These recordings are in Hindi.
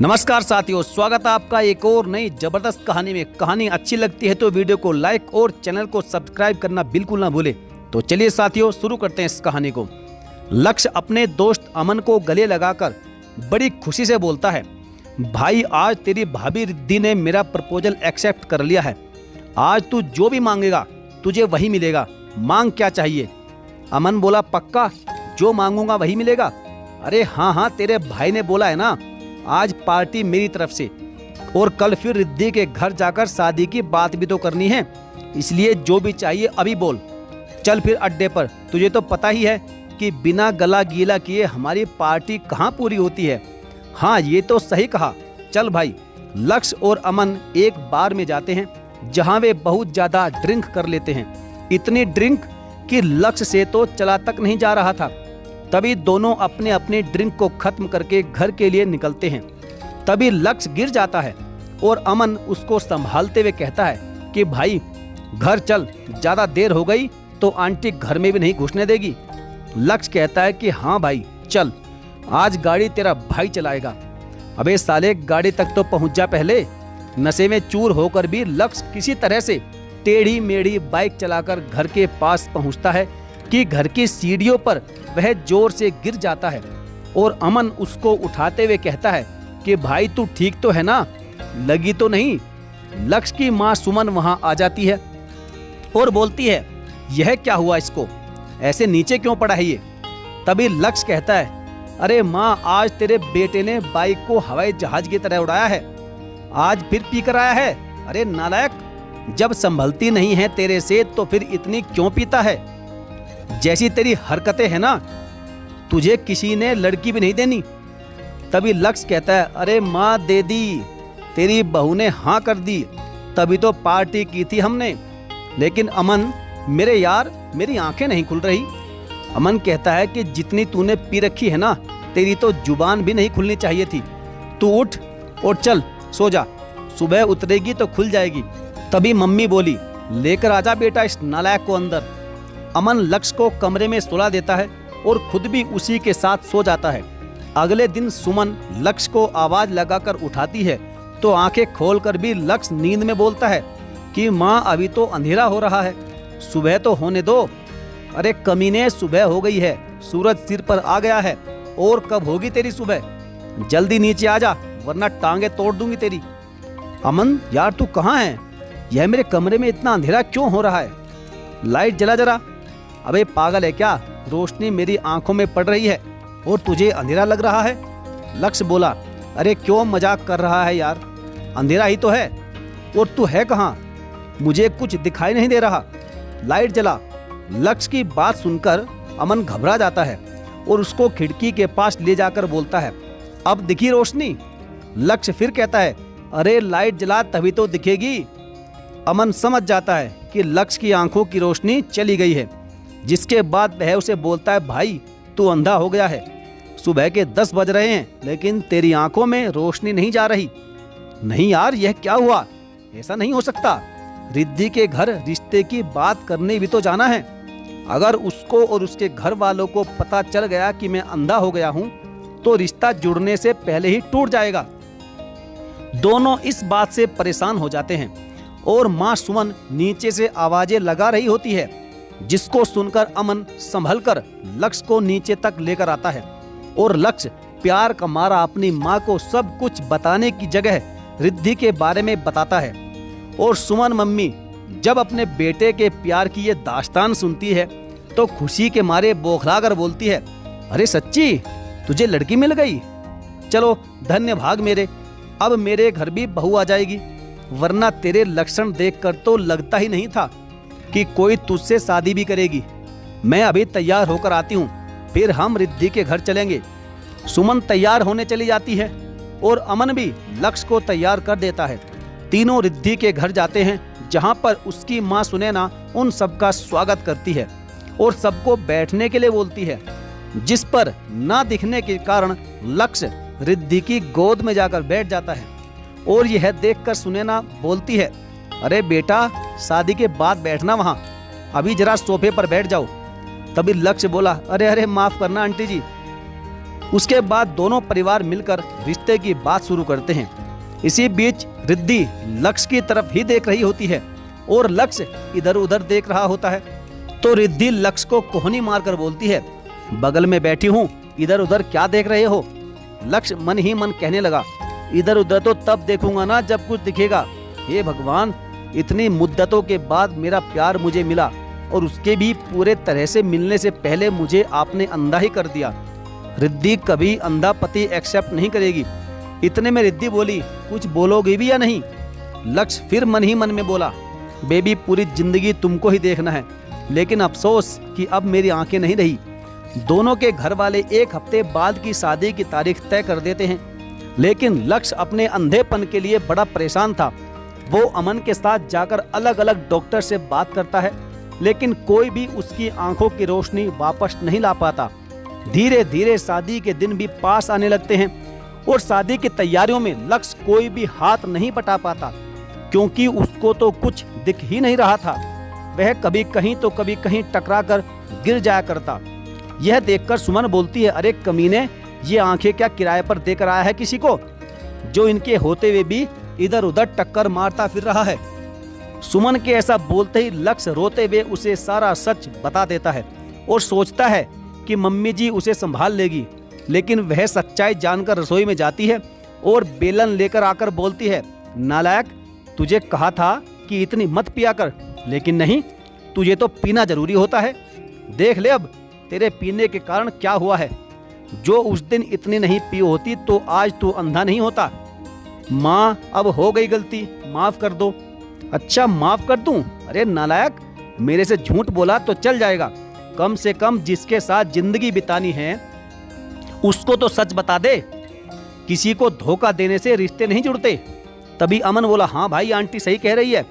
नमस्कार साथियों, स्वागत है आपका एक और नई जबरदस्त कहानी में। कहानी अच्छी लगती है तो वीडियो को लाइक और चैनल को सब्सक्राइब करना बिल्कुल ना भूले। तो चलिए साथियों, शुरू करते हैं इस कहानी को। लक्ष्य अपने दोस्त अमन को गले लगाकर बड़ी खुशी से बोलता है, भाई आज तेरी भाभी रिद्धि ने मेरा प्रपोजल एक्सेप्ट कर लिया है। आज तू जो भी मांगेगा तुझे वही मिलेगा। मांग क्या चाहिए? अमन बोला, पक्का जो मांगूंगा वही मिलेगा? अरे हाँ, तेरे भाई ने बोला है ना, आज पार्टी मेरी तरफ से, और कल फिर रिद्धि के घर जाकर शादी की बात भी तो करनी है, इसलिए जो भी चाहिए अभी बोल। चल फिर अड्डे पर, तुझे तो पता ही है कि बिना गला गीला किए हमारी पार्टी कहाँ पूरी होती है। हाँ ये तो सही कहा। चल भाई। लक्ष्य और अमन एक बार में जाते हैं जहाँ वे बहुत ज़्यादा ड्रिंक कर लेते हैं। इतनी ड्रिंक कि लक्ष्य से तो चला तक नहीं जा रहा था। तभी दोनों अपने अपने ड्रिंक को खत्म करके घर के लिए निकलते हैं। तभी लक्ष्य गिर जाता है और अमन उसको संभालते हुए कहता है कि भाई घर चल, ज़्यादा देर हो गई तो आंटी घर में भी नहीं घुसने देगी। लक्ष्य कहता है कि हाँ भाई चल, आज गाड़ी तेरा भाई चलाएगा। अबे साले, गाड़ी तक तो पहुंच जा पहले। नशे में चूर होकर भी लक्ष्य किसी तरह से टेढ़ी मेढ़ी बाइक चलाकर घर के पास पहुंचता है कि घर की सीढ़ियों पर वह जोर से गिर जाता है और अमन उसको उठाते हुए कहता है कि भाई तू ठीक तो है ना, लगी तो नहीं? लक्ष्य की माँ सुमन वहां आ जाती है और बोलती है, यह क्या हुआ, इसको ऐसे नीचे क्यों पड़ा है ये? तभी लक्ष्य कहता है, अरे माँ, आज तेरे बेटे ने बाइक को हवाई जहाज की तरह उड़ाया है, आज फिर पी कर आया है। अरे नालायक, जब संभलती नहीं है तेरे से तो फिर इतनी क्यों पीता है? जैसी तेरी हरकतें हैं ना, तुझे किसी ने लड़की भी नहीं देनी। तभी लक्ष्य कहता है, अरे माँ दे दी, तेरी बहू ने हाँ कर दी, तभी तो पार्टी की थी हमने। लेकिन अमन मेरे यार, मेरी आंखें नहीं खुल रही। अमन कहता है कि जितनी तूने पी रखी है ना, तेरी तो जुबान भी नहीं खुलनी चाहिए थी। तू उठ और चल सो जा, सुबह उतरेगी तो खुल जाएगी। तभी मम्मी बोली, लेकर आजा बेटा इस नालायक को अंदर। अमन लक्ष्य को कमरे में सुला देता है और खुद भी उसी के साथ सो जाता है। अगले दिन सुमन लक्ष्य को आवाज लगाकर उठाती है तो आंखें खोलकर भी लक्ष्य नींद में बोलता है कि माँ अभी तो अंधेरा हो रहा है, सुबह तो होने दो। अरे कमीने, सुबह हो गई है, सूरज सिर पर आ गया है, और कब होगी तेरी सुबह? जल्दी नीचे आ जा वरना टांगे तोड़ दूंगी तेरी। अमन यार तू कहाँ है? यह मेरे कमरे में इतना अंधेरा क्यों हो रहा है? लाइट जला जरा। अबे पागल है क्या, रोशनी मेरी आंखों में पड़ रही है और तुझे अंधेरा लग रहा है? लक्ष्य बोला, अरे क्यों मजाक कर रहा है यार, अंधेरा ही तो है। और तू है कहाँ? मुझे कुछ दिखाई नहीं दे रहा, लाइट जला। लक्ष्य की बात सुनकर अमन घबरा जाता है और उसको खिड़की के पास ले जाकर बोलता है, अब दिखी रोशनी? लक्ष्य फिर कहता है, अरे लाइट जला तभी तो दिखेगी। अमन समझ जाता है कि लक्ष्य की आंखों की रोशनी चली गई है, जिसके बाद वह उसे बोलता है, भाई तू अंधा हो गया है, सुबह के 10 बज रहे हैं लेकिन तेरी आंखों में रोशनी नहीं जा रही। नहीं यार, यह क्या हुआ? ऐसा नहीं हो सकता। रिद्धि के घर रिश्ते की बात करने भी तो जाना है। अगर उसको और उसके घर वालों को पता चल गया कि मैं अंधा हो गया हूँ तो रिश्ता जुड़ने से पहले ही टूट जाएगा। दोनों इस बात से परेशान हो जाते हैं और माँ सुमन नीचे से आवाजें लगा रही होती है, जिसको सुनकर अमन संभलकर लक्ष्य को नीचे तक लेकर आता है और लक्ष्य प्यार का मारा अपनी माँ को सब कुछ बताने की जगह रिद्धि के बारे में बताता है। और सुमन मम्मी जब अपने बेटे के प्यार की ये दास्तान सुनती है तो खुशी के मारे बौखला कर बोलती है, अरे सच्ची तुझे लड़की मिल गई? चलो धन्य भाग मेरे, अब मेरे घर भी बहू आ जाएगी, वरना तेरे लक्षण देखकर तो लगता ही नहीं था कि कोई तुझसे शादी भी करेगी। मैं अभी तैयार होकर आती हूँ, फिर हम रिद्धि के घर चलेंगे। सुमन तैयार होने चली जाती है और अमन भी लक्ष्य को तैयार कर देता है। तीनों रिद्धि के घर जाते हैं, जहाँ पर उसकी माँ सुनैना उन सबका स्वागत करती है और सबको बैठने के लिए बोलती है, जिस पर ना दिखने के कारण लक्ष्य रिद्धि की गोद में जाकर बैठ जाता है। और यह देखकर सुनैना बोलती है, अरे बेटा शादी के बाद बैठना वहाँ, अभी जरा सोफे पर बैठ जाओ। तभी लक्ष्य बोला, अरे माफ करना आंटी जी, उसके बाद दोनों परिवार मिलकर रिश्ते की बात शुरू करते हैं। इसी बीच रिद्धि लक्ष्य की तरफ ही देख रही होती है और लक्ष्य इधर उधर देख रहा होता है। तो रिद्धि लक्ष्य को कोहनी मारकर बोलती है, बगल में बैठी हूँ, इधर उधर क्या देख रहे हो? लक्ष्य मन ही मन कहने लगा, इधर उधर तो तब देखूंगा ना जब कुछ दिखेगा। हे भगवान, इतनी मुद्दतों के बाद मेरा प्यार मुझे मिला और उसके भी पूरे तरह से मिलने से पहले मुझे आपने अंधा ही कर दिया। रिद्धि कभी अंधा पति एक्सेप्ट नहीं करेगी। इतने में रिद्धि बोली, कुछ बोलोगे भी या नहीं? लक्ष्य फिर मन ही मन में बोला, बेबी पूरी जिंदगी तुमको ही देखना है, लेकिन अफसोस कि अब मेरी आंखें नहीं रही। दोनों के घर वाले एक हफ्ते बाद की शादी की तारीख तय कर देते हैं, लेकिन लक्ष्य अपने अंधेपन के लिए बड़ा परेशान था। वो अमन के साथ जाकर अलग अलग डॉक्टर से बात करता है, लेकिन कोई भी उसकी आंखों की रोशनी वापस नहीं ला पाता। धीरे धीरे शादी के दिन भी पास आने लगते हैं और शादी की तैयारियों में लक्ष्य कोई भी हाथ नहीं बटा पाता, क्योंकि उसको तो कुछ दिख ही नहीं रहा था। वह कभी कहीं तो कभी कहीं टकरा कर गिर जाया करता। यह देखकर सुमन बोलती है, अरे कमीने, ये आंखें क्या किराए पर देकर आया है किसी को, जो इनके होते हुए भी इधर उधर टक्कर मारता फिर रहा है। सुमन के ऐसा बोलते ही लक्ष्य रोते हुए उसे सारा सच बता देता है और सोचता है कि मम्मी जी उसे संभाल लेगी, लेकिन वह सच्चाई जानकर रसोई में जाती है और बेलन लेकर आकर बोलती है, नालायक, तुझे कहा था कि इतनी मत पिया कर, लेकिन नहीं, तुझे तो पीना जरूरी होता है। देख ले अब तेरे पीने के कारण क्या हुआ है। जो उस दिन इतनी नहीं पी होती तो आज तू अंधा नहीं होता। माँ, अब हो गई गलती, माफ कर दो। अच्छा, माफ कर दूं? अरे नालायक, मेरे से झूठ बोला तो चल जाएगा, कम से कम जिसके साथ जिंदगी बितानी है उसको तो सच बता दे। किसी को धोखा देने से रिश्ते नहीं जुड़ते। तभी अमन बोला, हाँ भाई, आंटी सही कह रही है,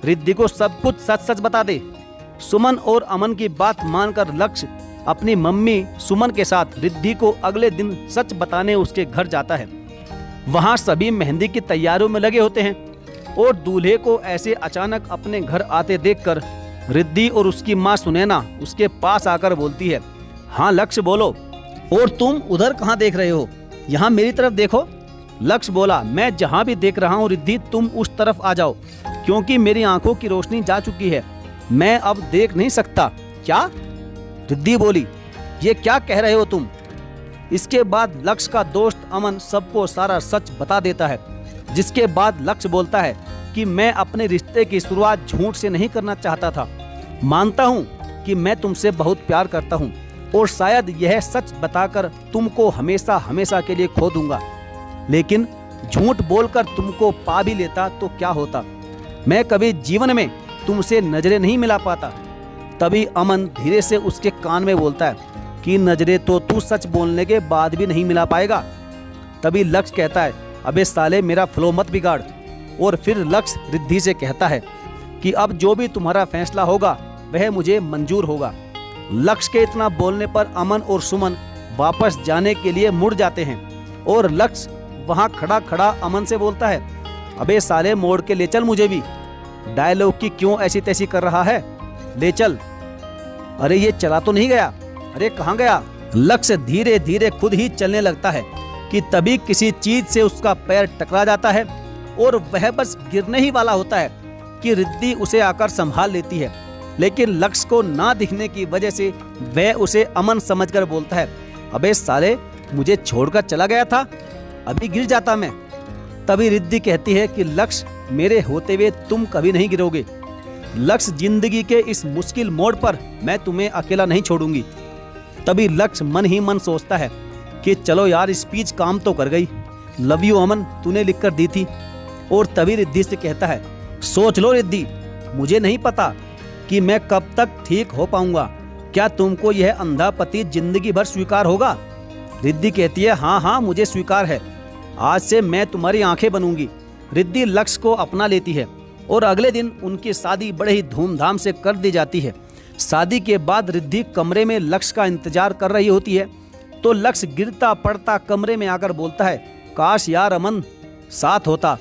रिद्धि को सब कुछ सच सच बता दे। सुमन और अमन की बात मानकर लक्ष्य अपनी मम्मी सुमन के साथ रिद्धि को अगले दिन सच बताने उसके घर जाता है। वहां सभी मेहंदी की तैयारियों में लगे होते हैं और दूल्हे को ऐसे अचानक अपने घर आते देखकर रिद्धि और उसकी माँ सुनैना उसके पास आकर बोलती है, हाँ लक्ष्य बोलो, और तुम उधर कहाँ देख रहे हो? यहाँ मेरी तरफ देखो। लक्ष्य बोला, मैं जहाँ भी देख रहा हूँ रिद्धि, तुम उस तरफ आ जाओ, क्योंकि मेरी आंखों की रोशनी जा चुकी है, मैं अब देख नहीं सकता। क्या? रिद्धि बोली, ये क्या कह रहे हो तुम? इसके बाद लक्ष्य का दोस्त अमन सबको सारा सच बता देता है, जिसके बाद लक्ष्य बोलता है कि मैं अपने रिश्ते की शुरुआत झूठ से नहीं करना चाहता था। मानता हूँ कि मैं तुमसे बहुत प्यार करता हूँ और शायद यह सच बताकर तुमको हमेशा हमेशा के लिए खो दूंगा, लेकिन झूठ बोलकर तुमको पा भी लेता तो क्या होता। मैं कभी जीवन में तुमसे नजरें नहीं मिला पाता। तभी अमन धीरे से उसके कान में बोलता है कि नजरें तो तू सच बोलने के बाद भी नहीं मिला पाएगा। तभी लक्ष्य कहता है, अबे साले, मेरा फ्लो मत बिगाड़। और फिर लक्ष्य रिद्धि से कहता है कि अब जो भी तुम्हारा फैसला होगा वह मुझे मंजूर होगा। लक्ष्य के इतना बोलने पर अमन और सुमन वापस जाने के लिए मुड़ जाते हैं और लक्ष्य वहां खड़ा खड़ा अमन से बोलता है, अबे साले, मोड़ के ले चल मुझे भी। डायलॉग की क्यों ऐसी तैसी कर रहा है, ले चल। अरे ये चला तो नहीं गया? अरे कहाँ गया? लक्ष्य धीरे धीरे खुद ही चलने लगता है कि तभी किसी चीज से उसका पैर टकरा जाता है और वह बस गिरने ही वाला होता है कि रिद्धि उसे आकर संभाल लेती है, लेकिन लक्ष्य को ना दिखने की वजह से वह उसे अमन समझकर बोलता है, अबे साले, मुझे छोड़कर चला गया था, अभी गिर जाता मैं। तभी रिद्धि कहती है कि लक्ष्य, मेरे होते हुए तुम कभी नहीं गिरोगे। लक्ष्य, जिंदगी के इस मुश्किल मोड़ पर मैं तुम्हें अकेला नहीं छोड़ूंगी। तभी लक्ष्य मन ही मन सोचता है कि चलो यार, स्पीच काम तो कर गई, लव यू अमन तूने लिख कर दी थी। और तभी रिद्धि से कहता है, सोच लो रिद्धि, मुझे नहीं पता कि मैं कब तक ठीक हो पाऊंगा, क्या तुमको यह अंधा पति जिंदगी भर स्वीकार होगा? रिद्धि कहती है, हाँ हाँ, मुझे स्वीकार है, आज से मैं तुम्हारी आंखें बनूंगी। रिद्धि लक्ष्य को अपना लेती है और अगले दिन उनकी शादी बड़े ही धूमधाम से कर दी जाती है। शादी के बाद रिद्धि कमरे में लक्ष्य का इंतजार कर रही होती है तो लक्ष्य गिरता पड़ता कमरे में आकर बोलता है, काश यार अमन साथ होता,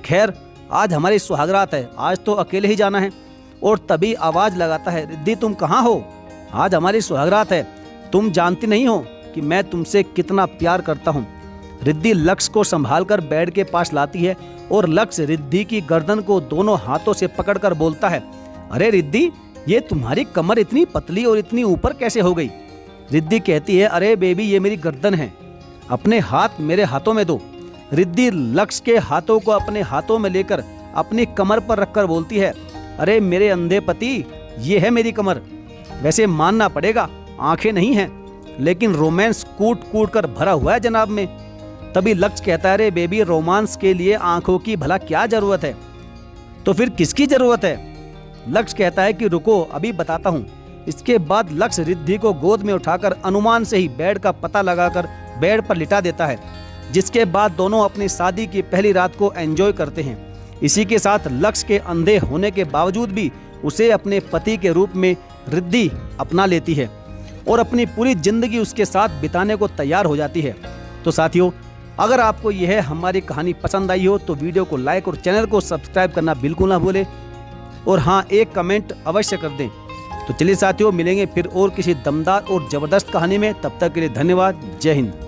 खैर आज हमारी सुहागरात है, आज तो अकेले ही जाना है। और तभी आवाज लगाता है, रिद्धि तुम कहाँ हो? आज हमारी सुहागरात है, तुम जानती नहीं हो कि मैं तुमसे कितना प्यार करता हूँ। रिद्धि लक्ष्य को संभालकर बेड के पास लाती है और लक्ष्य रिद्धि की गर्दन को दोनों हाथों से पकड़कर बोलता है, अरे रिद्धि, ये तुम्हारी कमर इतनी पतली और इतनी ऊपर कैसे हो गई? रिद्धि कहती है, अरे बेबी, ये मेरी गर्दन है, अपने हाथ मेरे हाथों में दो। रिद्धि लक्ष्य के हाथों को अपने हाथों में लेकर अपनी कमर पर रखकर बोलती है, अरे मेरे अंधे पति, ये है मेरी कमर। वैसे मानना पड़ेगा, आंखें नहीं हैं, लेकिन रोमांस कूट कूट कर भरा हुआ है जनाब में। तभी लक्ष्य कहता है, अरे बेबी, रोमांस के लिए आंखों की भला क्या जरूरत है? तो फिर किसकी जरूरत है? लक्ष्य कहता है कि रुको, अभी बताता हूँ। इसके बाद लक्ष्य रिद्धि को गोद में उठाकर अनुमान से ही बेड का पता लगाकर बेड पर लिटा देता है, जिसके बाद दोनों अपनी शादी की पहली रात को एंजॉय करते हैं। इसी के साथ लक्ष्य के अंधे होने के बावजूद भी उसे अपने पति के रूप में रिद्धि अपना लेती है और अपनी पूरी जिंदगी उसके साथ बिताने को तैयार हो जाती है। तो साथियों, अगर आपको यह हमारी कहानी पसंद आई हो तो वीडियो को लाइक और चैनल को सब्सक्राइब करना बिल्कुल ना भूलें, और हाँ, एक कमेंट अवश्य कर दें। तो चलिए साथियों, मिलेंगे फिर और किसी दमदार और जबरदस्त कहानी में। तब तक के लिए धन्यवाद। जय हिंद।